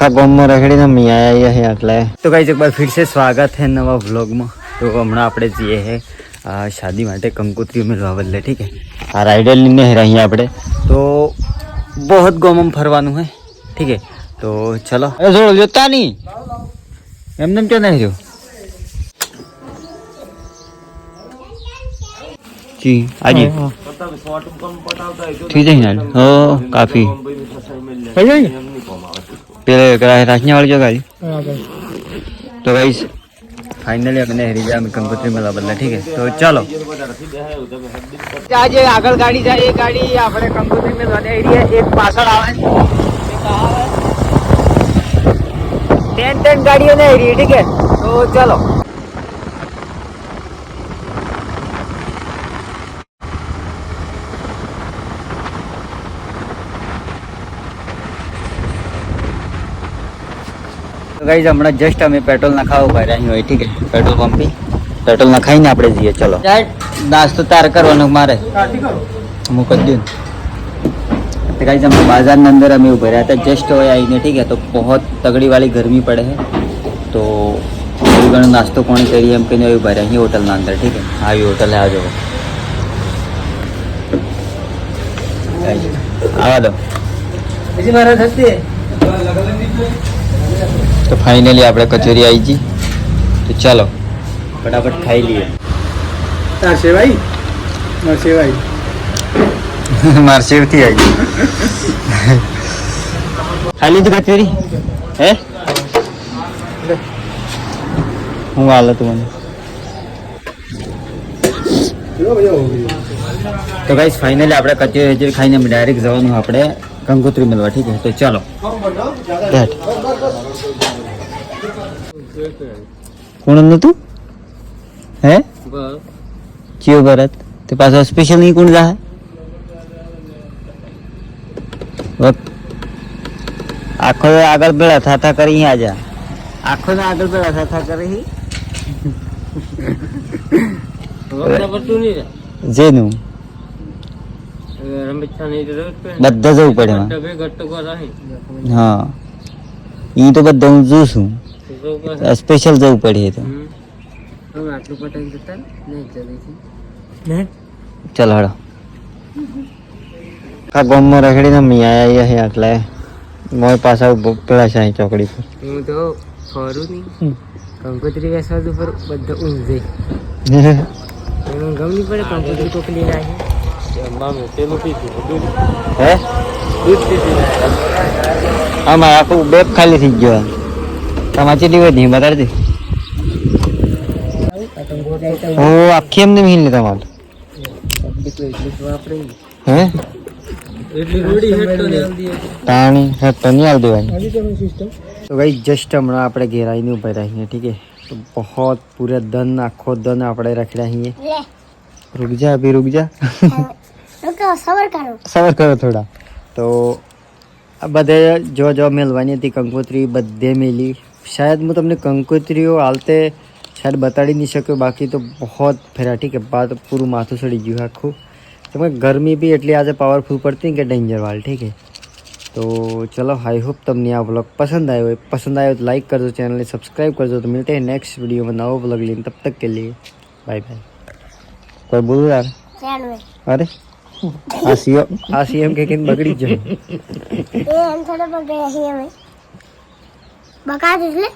आखा गाँव में रखड़ी ने मैं आया है अगला। तो गाइस एक बार फिर से स्वागत है नवा व्लॉग में। तो हमने આપણે જઈએ હે શાદી માટે કંકોત્રી મેળવા બદલે ઠીક है। आ राइडर लेने है रही આપણે तो बहुत गाँव ફરવાનું है ठीक है। तो चलो ए जोड़ जोता नहीं એમને ક્યાં નહીં જો जी आज ठीक है यार हो काफी पहले राखने वाली जो गाड़ी तो गाइस फाइनली अपने हरिजा में कंकोत्री मेला बदला ठीक है। तो चलो आज आगल गाड़ी जाए एक गाड़ी આપણે કંકોત્રી મેળવા ને એરિયા એક પાછળ આવે टेन गाड़ियों ने एरिया ठीक है। तो चलो तो गाइस हमारा जस्ट हमें पेट्रोल नखावा उभा રહ્યા હોય ठीक है। पेट्रोल पंप पे पेट्रोल नखाઈને આપણે જઈએ। चलो नाश्तो तैयार करવાનો મારે હું કરી દઉં। तो गाइस हम बाजार में अंदर हमें उभा રહ્યા था जस्ट हो आई ने ठीक है। तो बहुत तगड़ी वाली गर्मी पड़े है तो थोड़ी घणो नाश्तो पानी करिए हम कहीं उभा રહ્યા हैं होटल ना अंदर ठीक है। हाँ ये होटल है आ जाओ आवा दो तो फाइनली આપણે કચોરી આવી ગઈ। તો ચાલો ફટાફટ ખાઈ લઈએ। માર સેવ થી આવી ખાલી તો કચોરી હે હું હાલ તું મને तो गाइस फाइनली આપણે કચોરી ખાઈને ડાયરેક્ટ જવાનું આપણે કંકોત્રી મેળવા ठीक है। तो चलो કોણ નતું હે ચિયો ભરત તે પાછો સ્પેશિયલ નહીં કોણ જા આખો આગળ બેડા થાથા કરી આ જા આખો ને આગળ બેડા થાથા કરી જેનું બધા જવું પડે હા ઈ તો બધા હું જોઉં છું સ્પેશિયલ જવું પડે તો चल हड़ो का गाँव में रखड़ी ने मैं आया है अगला मोय पास पेड़ा शाही चौकड़ी पर હું તો ફરું નહીં કંકોત્રી વેસવા દુ પર બધા ઊંઝે હું ગમની પડે કંકોત્રી કોકલી લાગે મામે તેનું પીધું દૂધ હે દૂધ પીધું આમાં આખું બેગ ખાલી થઈ ગયો તમાચી દીવે નહીં બતાડી દે ઓ આખી એમને મિલ લેતા માલ હે એટલી રોડી હેડ તો નહીં આલદી પાણી હેડ તો નહીં આલ દેવાની। तो भाई जस्ट हमारा આપણે ઘેર આવીને ઉભા રહ્યા हैं ठीक है। तो बहुत पूरा दन आखो दन આપણે रख रहे हैं। रुक जा अभी रुक जा रुको सबर करो थोड़ा। तो अब બધે जो મેલવાની હતી કંકોત્રી બધે મેલી शायद હું તમને કંકોત્રીઓ હાલતે शायद बताड़ी नहीं सक्यो बाकी तो बहुत फेरा ठीक है। बात पूરું માથું સડી ગયું આખું तो गर्मी भी એટલી આજે पावरफुल पड़ती कि डेंजर वाल ठीक है। तो चलो आई होप तुमने आ व्लॉग पसंद आए तो लाइक कर दो चैनल सब्सक्राइब कर दो। तो मिलते हैं नेक्स्ट वीडियो में नवा व्लॉग लेने तब तक के लिए बाय बाय। कोई बोलो यार अरे आसीएम के किन बगड़ी जो ये हम थोड़ा बगड़े ही हमें बका दे ले।